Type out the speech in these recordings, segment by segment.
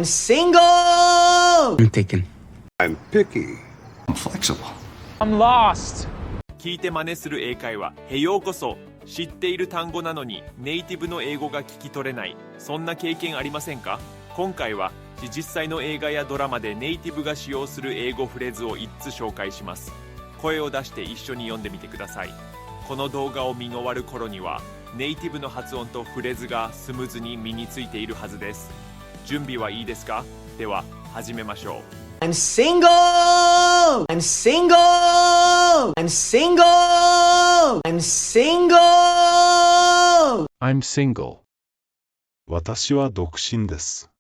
I'm single! I'm taken. I'm picky. I'm flexible. I'm lost. 聞いて真似する英会話へようこそ。知っている単語なのにネイティブの英語が聞き取れない、そんな経験ありませんか？今回は実際の映画やドラマでネイティブが使用する英語フレーズを5つ紹介します。声を出して一緒に読んでみてください。この動画を見終わる頃にはネイティブの発音とフレーズがスムーズに身についているはずです。準備はいいですか？では始めましょう。I'm single! I'm single! I'm single! I'm single! I'm single. 私は独身です。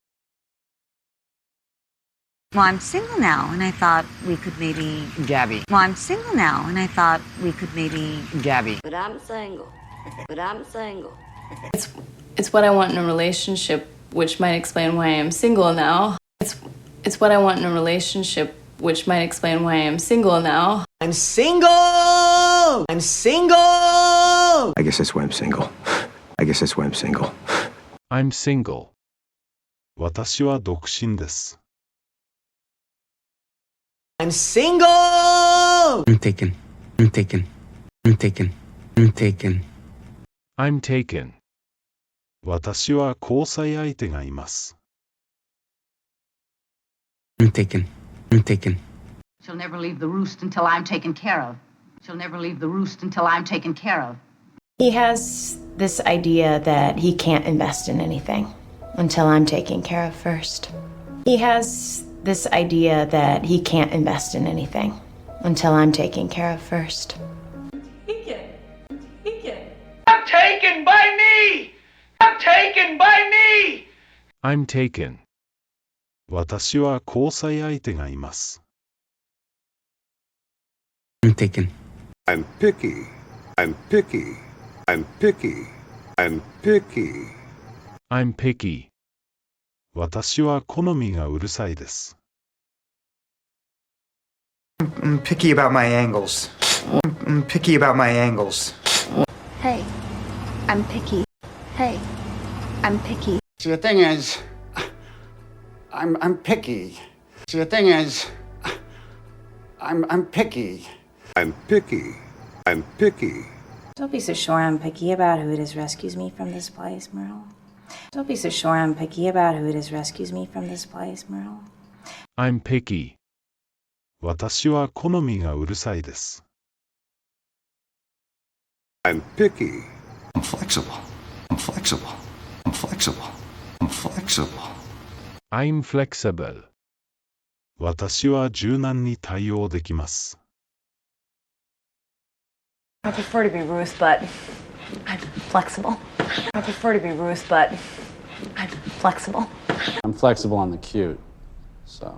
Well, I'm single now, and I thought we could maybe... Gabby. Well, I'm single now, and I thought we could maybe... Gabby. But I'm single. But I'm single. It's what I want in a relationship, which might explain why I'm single now. It's what I want in a relationship, which might explain why I'm single now. I'm single! I'm single! I guess that's why I'm single. I guess that's why I'm single. I'm single. 私は独身です。I'm single! I'm taken. I'm taken. I'm taken. I'm taken. I'm taken. 私は交際相手がいます。I'm taken. I'm taken. She'll never leave the roost until I'm taken care of. She'll never leave the roost until I'm taken care of. He has this idea that he can't invest in anything until I'm taken care of first. He has this idea that he can't invest in anything until I'm taken care of first. I'm taken by me! I'm taken by me! I'm taken. 私は交際相手がいます。I'm taken. I'm picky. I'm picky. I'm picky. I'm picky. I'm picky. 私は好みがうるさいです。I'm picky about my angles. I'm picky about my angles. Hey, I'm picky. Hey, I'm picky. See, the thing is, I'm picky. See, the thing is, I'm picky. I'm picky. I'm picky. Don't be so sure I'm picky about who it is rescues me from this place, Merle. Don't be so sure I'm picky about who it is rescues me from this place, Merle. I'm picky. 私は好みがうるさいです。I'm picky. I'm flexible. I'm flexible. I'm flexible. I'm flexible. I'm flexible. 私は柔軟に対応できます。I prefer to be Ruth, but I'm flexible. I prefer to be Ruth, but I'm flexible. I'm flexible on the cute, so.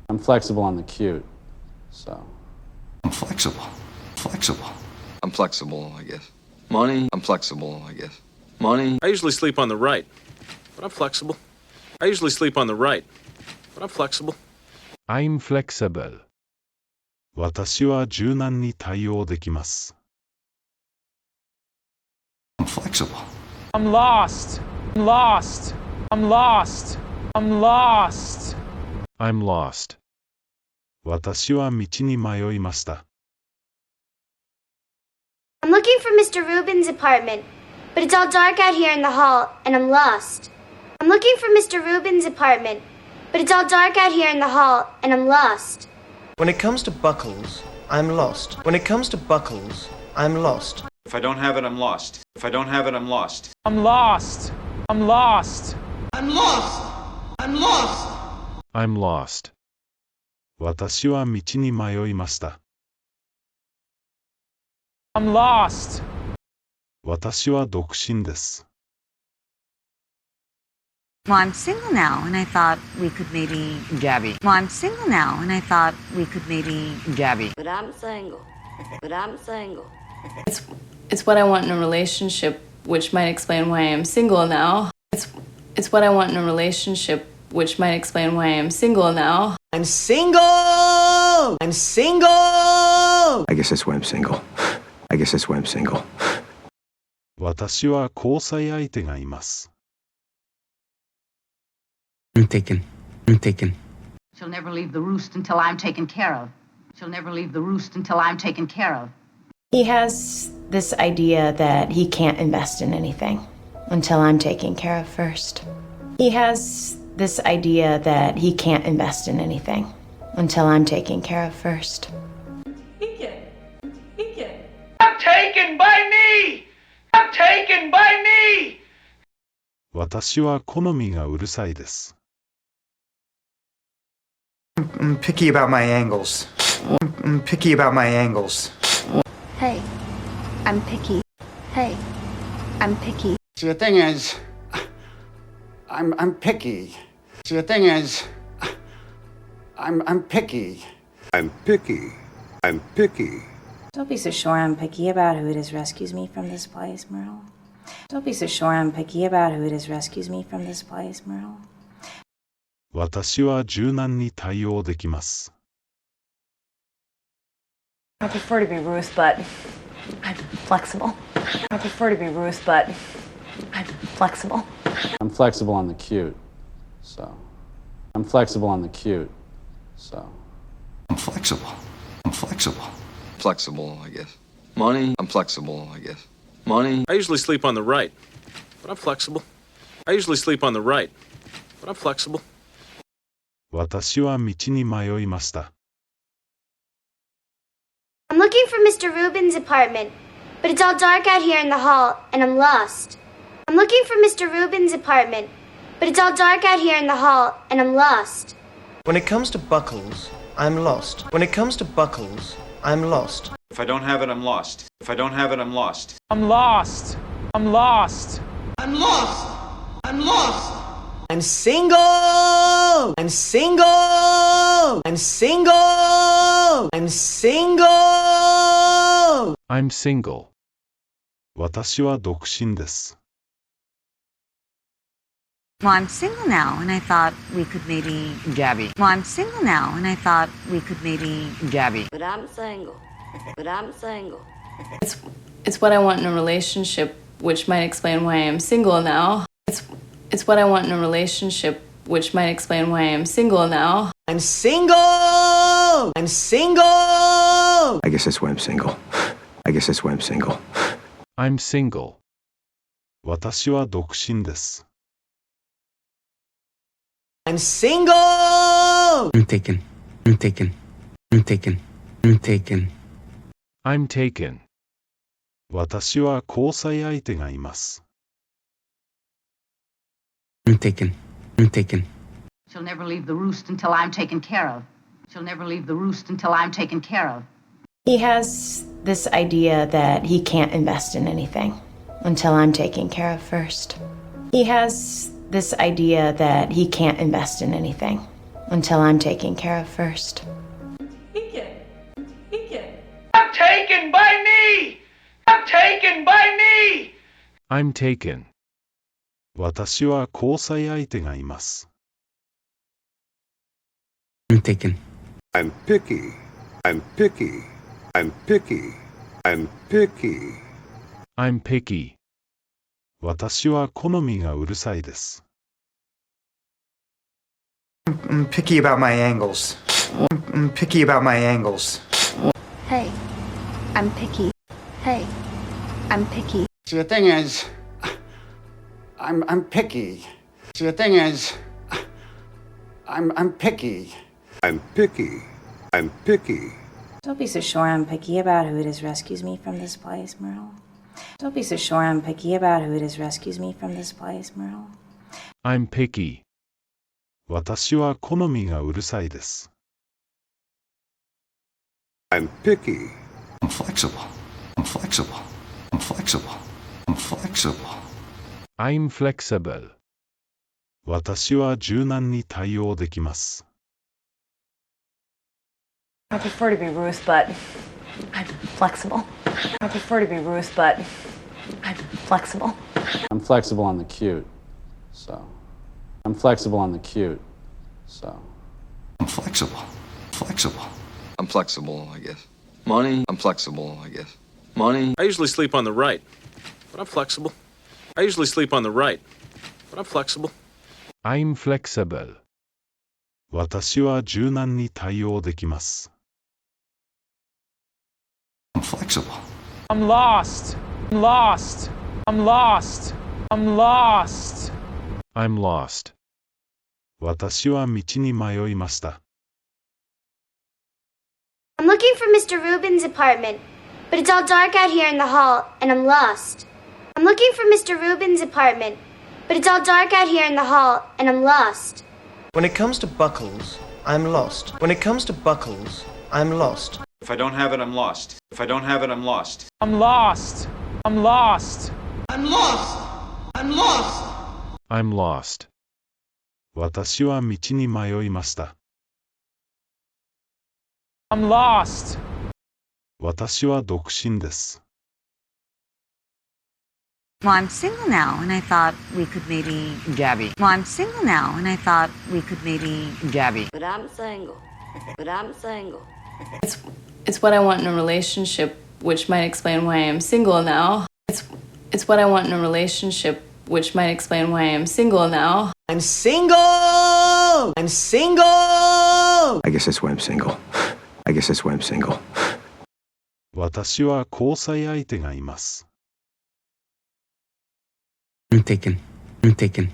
I'm flexible on the cute, so. I'm flexible. Flexible. I'm flexible, I guess. Money, I'm flexible, I guess. Money. I usually sleep on the right, but I'm flexible. I usually sleep on the right, but I'm flexible. I'm flexible. 私は柔軟に対応できます。I'm flexible. I'm lost. I'm lost. I'm lost. I'm lost. I'm lost. 私は道に迷いました。I'm looking for Mr. Rubin's apartment, but it's all dark out here in the hall, and I'm lost. I'm looking for Mr. Rubin's apartment, but it's all dark out here in the hall, and I'm lost. When it comes to buckles, I'm lost. When it comes to buckles, I'm lost. If I don't have it, I'm lost. If I don't have it, I'm lost. I'm lost. I'm lost. I'm lost. I'm lost. I'm lost. 私は道に迷いました。I'm lost. 私は独身です。Well, I'm single now, and I thought we could maybe... Gabby. Well, I'm single now, and I thought we could maybe... Gabby. But I'm single. But I'm single. It's what I want in a relationship, which might explain why I'm single now. It's what I want in a relationship, which might explain why I'm single now. I'm single! I'm single! I guess that's why I'm single. I guess that's why I'm single. 私は交際相手がいます。I'm taken. I'm taken. She'll never leave the roost until I'm taken care of. She'll never leave the roost until I'm taken care of. He has this idea that he can't invest in anything until I'm taken care of first. He has this idea that he can't invest in anything until I'm taken care of first. I'm taken by me! I'm taken by me! 私は好みがうるさいです。I'm picky about my angles. I'm picky about my angles. Hey, I'm picky. Hey, I'm picky. See, the thing is, I'm picky. See, the thing is, I'm picky. I'm picky. I'm picky. Don't be so sure I'm picky about who it is rescues me from this place, Merle. Don't be so sure I'm picky about who it is rescues me from this place, Merle. 私は柔軟に対応できます。I prefer to be Ruth, but I'm flexible. I prefer to be Ruth, but I'm flexible. I'm flexible on the cute, so. I'm flexible on the cute, so. I'm flexible. I'm flexible. Flexible, I guess. Money, I'm flexible, I guess. Money, I usually sleep on the right, but I'm flexible. I usually sleep on the right, but I'm flexible. 私は道に迷いました。I'm looking for Mr. Rubin's apartment, but it's all dark out here in the hall, and I'm lost. I'm looking for Mr. Rubin's apartment, but it's all dark out here in the hall, and I'm lost. When it comes to buckles, I'm lost. When it comes to buckles, I'm lost. If I don't have it, I'm lost. If I don't have it, I'm lost. I'm lost. I'm lost. I'm lost. I'm lost. I'm single. I'm single. I'm single. I'm single. I'm single. 私は独身です。Well, I'm single now, and I thought we could maybe. Gabby. Well, I'm single now, and I thought we could maybe. Gabby. But I'm single. But I'm single. It's what I want in a relationship, which might explain why I'm single now. It's what I want in a relationship, which might explain why I'm single now. I'm single. I'm single. I guess that's why I'm single. I guess that's why I'm single. I'm single. 私は独身です。I'm single. I'm taken. I'm taken. I'm taken. I'm taken. I'm taken. 私は交際相手がいます。I'm taken. I'm taken. She'll never leave the roost until I'm taken care of. She'll never leave the roost until I'm taken care of. He has this idea that he can't invest in anything until I'm taken care of first. He has this idea that he can't invest in anything until I'm taken care of first. I'm taken by me! I'm taken by me! I'm taken. 私は交際相手がいます。I'm taken. I'm picky. I'm picky. I'm picky. I'm picky. I'm picky. 私は好みがうるさいです。I'm picky about my angles. I'm picky about my angles. Hey, I'm picky. Hey, I'm picky. See, the thing is, I'm picky. See, the thing is, I'm picky. I'm picky. I'm picky. Don't be so sure I'm picky about who it is rescues me from this place, Merle. Don't be so sure I'm picky about who it is rescues me from this place, Merle. I'm picky. 私は好みがうるさいです。I'm picky. I'm flexible. I'm flexible. I'm flexible. I'm flexible. I'm flexible. 私は柔軟に対応できます。I prefer to be Ruth, but I'm flexible. I prefer to be Ruth, but I'm flexible. I'm flexible on the cute, so. I'm flexible on the cute, so. I'm flexible. Flexible. I'm flexible, I guess. Money, I'm flexible, I guess. Money, I usually sleep on the right, but I'm flexible. I usually sleep on the right, but I'm flexible. I'm flexible. 私は柔軟に対応できます。I'm flexible. I'm lost. I'm lost. I'm lost. I'm lost. I'm lost. 私は道に迷いました。I'm looking for Mr. Rubin's apartment, but it's all dark out here in the hall, and I'm lost. I'm looking for Mr. Rubin's apartment, but it's all dark out here in the hall, and I'm lost. When it comes to buckles, I'm lost. When it comes to buckles, I'm lost. If I don't have it, I'm lost. If I don't have it, I'm lost. I'm lost. I'm lost. I'm lost. I'm lost. I'm lost. 私は道に迷いました。I'm lost. 私は独身です。Well, I'm single now, and I thought we could maybe. Gabby. Well, I'm single now, and I thought we could maybe. Gabby. But I'm single. But I'm single. It's what I want in a relationship, which might explain why I'm single now. It's what I want in a relationship, which might explain why I'm single now. I'm single. I'm single. I guess that's why I'm single. I guess that's why I'm single. 私は交際相手がいます。I'm taken. I'm taken.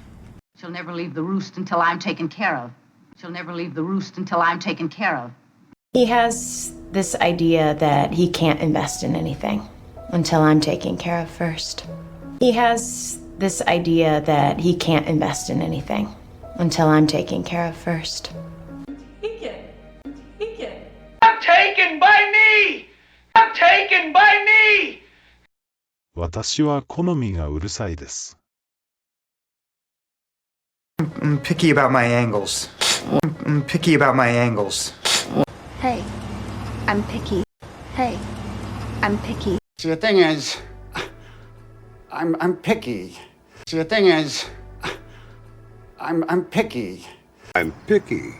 She'll never leave the roost until I'm taken care of. She'll never leave the roost until I'm taken care of. He has this idea that he can't invest in anything until I'm taken care of first. He has this idea that he can't invest in anything until I'm taken care of first. I'm taken by me! I'm taken by me! 私は好みがうるさいです。I'm picky about my angles. I'm picky about my angles. Hey, I'm picky. Hey, I'm picky. See, the thing is, I'm picky. See, the thing is, I'm picky. I'm picky.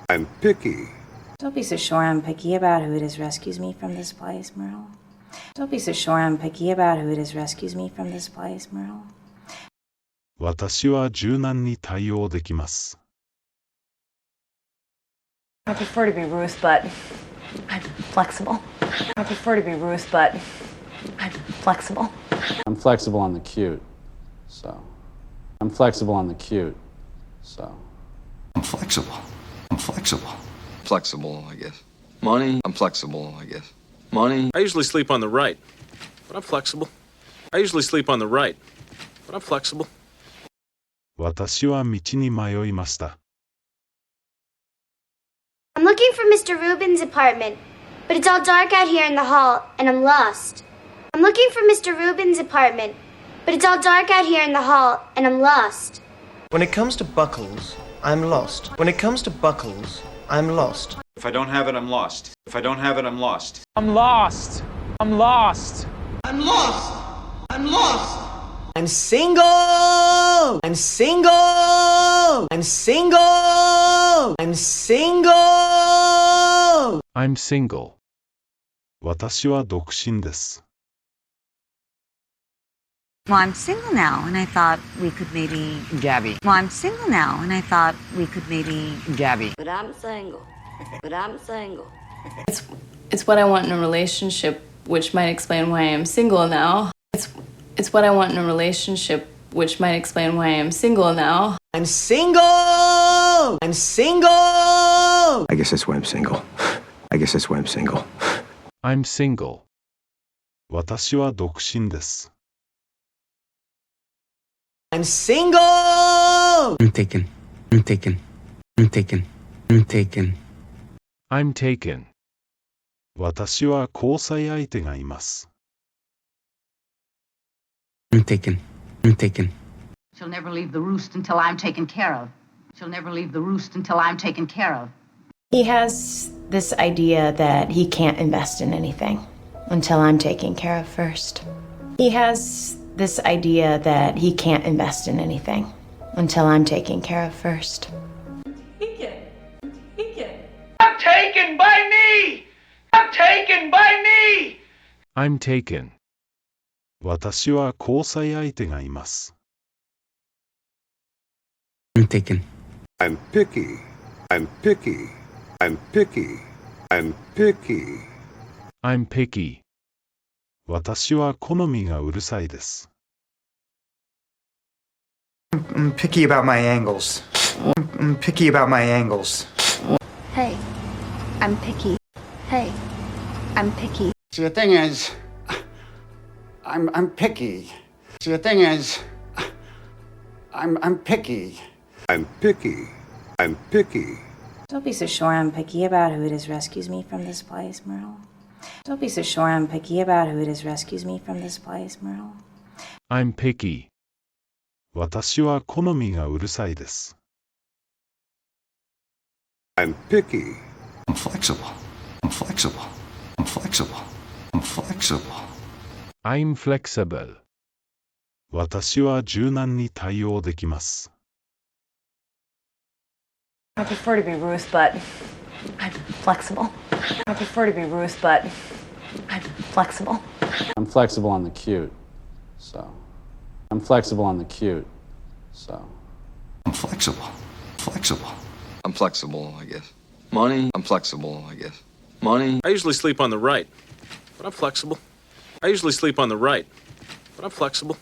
I'm picky. Don't be so sure I'm picky about who it is rescues me from this place, Merle. Don't be so sure I'm picky about who it is rescues me from this place, Merle. 私は柔軟に対応できます。I prefer to be Ruth, but I'm flexible. I prefer to be Ruth, but I'm flexible. I'm flexible on the cute, so. I'm flexible on the cute, so. I'm flexible. I'm flexible. Flexible, I guess. Money, I'm flexible, I guess. Money. I usually sleep on the right, but I'm flexible. I usually sleep on the right, but I'm flexible. 私は道に迷いました。I'm looking for Mr. Rubin's apartment, but it's all dark out here in the hall, and I'm lost. I'm looking for Mr. Rubin's apartment, but it's all dark out here in the hall, and I'm lost. When it comes to buckles, I'm lost. When it comes to buckles, I'm lost. If I don't have it, I'm lost. If I don't have it, I'm lost. I'm lost. I'm lost. I'm lost. I'm lost. I'm single. I'm single. I'm single. I'm single. I'm single. 私は独身です。Well, I'm single now, and I thought we could maybe. Gabby. Well, I'm single now, and I thought we could maybe. Gabby. But I'm single. But I'm single. It's what I want in a relationship, which might explain why I'm single now. It's what I want in a relationship, which might explain why I'm single now. I'm single. I'm single. I guess that's why I'm single. I guess that's why I'm single. I'm single. 私は独身です。I'm single. I'm taken. I'm taken. I'm taken. I'm taken. I'm taken. 私は交際相手がいます。I'm taken. I'm taken. She'll never leave the roost until I'm taken care of. She'll never leave the roost until I'm taken care of. He has this idea that he can't invest in anything until I'm taken care of first. He has this idea that he can't invest in anything until I'm taken care of first. I'm taken by me! I'm taken by me! I'm taken. 私は交際相手がいます。I'm taken. I'm picky. I'm picky. I'm picky. I'm picky. I'm picky. 私は好みがうるさいです。I'm picky about my angles. I'm picky about my angles. Hey, I'm picky. Hey, I'm picky. See, the thing is, I'm picky. See, the thing is, I'm picky. I'm picky. I'm picky. Don't be so sure I'm picky about who it is rescues me from this place, Merle. Don't be so sure I'm picky about who it is rescues me from this place, Merle. I'm picky. 私は好みがうるさいです。I'm picky. I'm flexible. I'm flexible. I'm flexible. I'm flexible. I'm flexible. 私は柔軟に対応できます。I prefer to be Ruth, but I'm flexible. I prefer to be Ruth, but I'm flexible. I'm flexible on the cute, so. I'm flexible on the cute, so. I'm flexible. Flexible. I'm flexible, I guess. Money, I'm flexible, I guess. Money, I usually sleep on the right, but I'm flexible. I usually sleep on the right, but I'm flexible.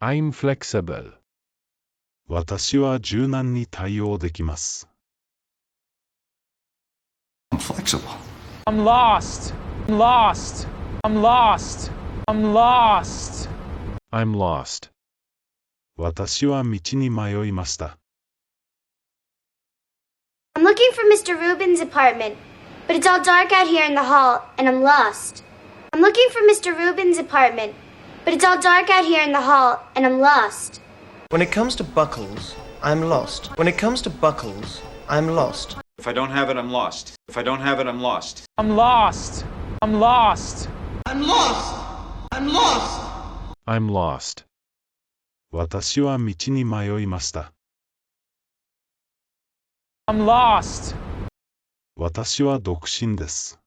I'm flexible. 私は柔軟に対応できます。I'm flexible. I'm lost. I'm lost. I'm lost. I'm lost. I'm lost. 私は道に迷いました。I'm looking for Mr. Rubin's apartment, but it's all dark out here in the hall, and I'm lost. I'm looking for Mr. Rubin's apartment, but it's all dark out here in the hall, and I'm lost. When it comes to buckles, I'm lost. When it comes to buckles, I'm lost. If I don't have it, I'm lost. If I don't have it, I'm lost. I'm lost. I'm lost. I'm lost. I'm lost. I'm lost. 私は道に迷いました。I'm lost. 私は独身です。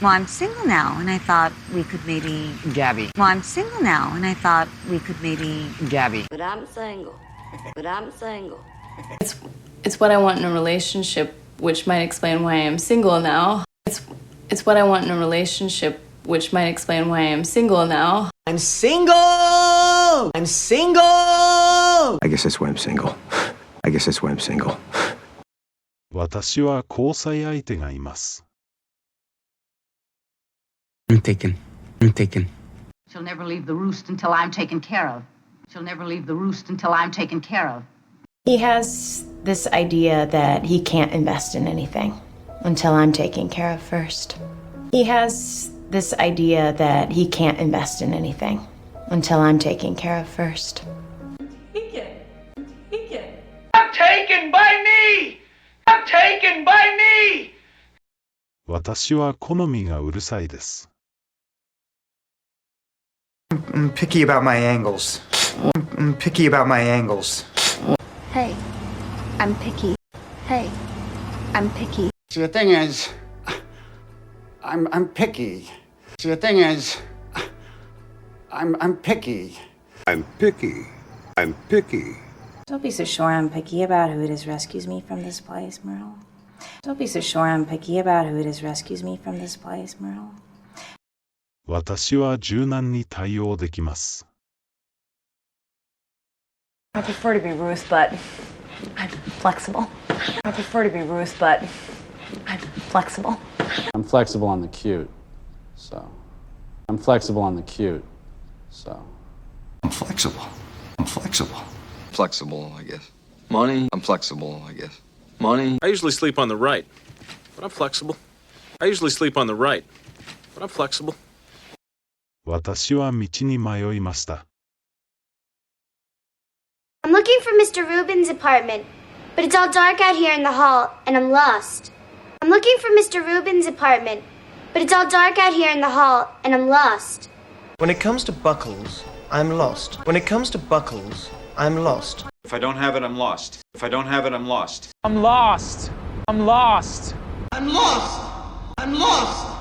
Well, I'm single now, and I thought we could maybe. Gabby. Well, I'm single now, and I thought we could maybe. Gabby. But I'm single. But I'm single. It's what I want in a relationship, which might explain why I am single now. It's what I want in a relationship, which might explain why I am single now. I'm single. I'm single. I guess that's why I'm single. I guess that's why I'm single. 私は交際相手がいます。I'm taken. I'm taken. She'll never leave the roost until I'm taken care of. She'll never leave the roost until I'm taken care of. He has this idea that he can't invest in anything until I'm taken care of first. He has this idea that he can't invest in anything until I'm taken care of first. I'm taken by me! I'm taken by me! 私は好みがうるさいです。I'm picky about my angles. I'm picky about my angles. Hey, I'm picky. Hey, I'm picky. See, the thing is, I'm picky. See, the thing is, I'm picky. I'm picky. I'm picky. Don't be so sure I'm picky about who it is rescues me from this place, Merle. Don't be so sure I'm picky about who it is rescues me from this place, Merle. 私は柔軟に対応できます。I prefer to be Ruth, but I'm flexible. I prefer to be Ruth, but I'm flexible. I'm flexible on the cute, so. I'm flexible on the cute, so. I'm flexible. I'm flexible. Flexible, I guess. Money, I'm flexible, I guess. Money, I usually sleep on the right, but I'm flexible. I usually sleep on the right, but I'm flexible. 私は道に迷いました。I'm looking for Mr. Rubin's apartment, but it's all dark out here in the hall, and I'm lost. I'm looking for Mr. Rubin's apartment, but it's all dark out here in the hall, and I'm lost. When it comes to buckles, I'm lost. When it comes to buckles, I'm lost. If I don't have it, I'm lost. If I don't have it, I'm lost. I'm lost. I'm lost. I'm lost. I'm lost.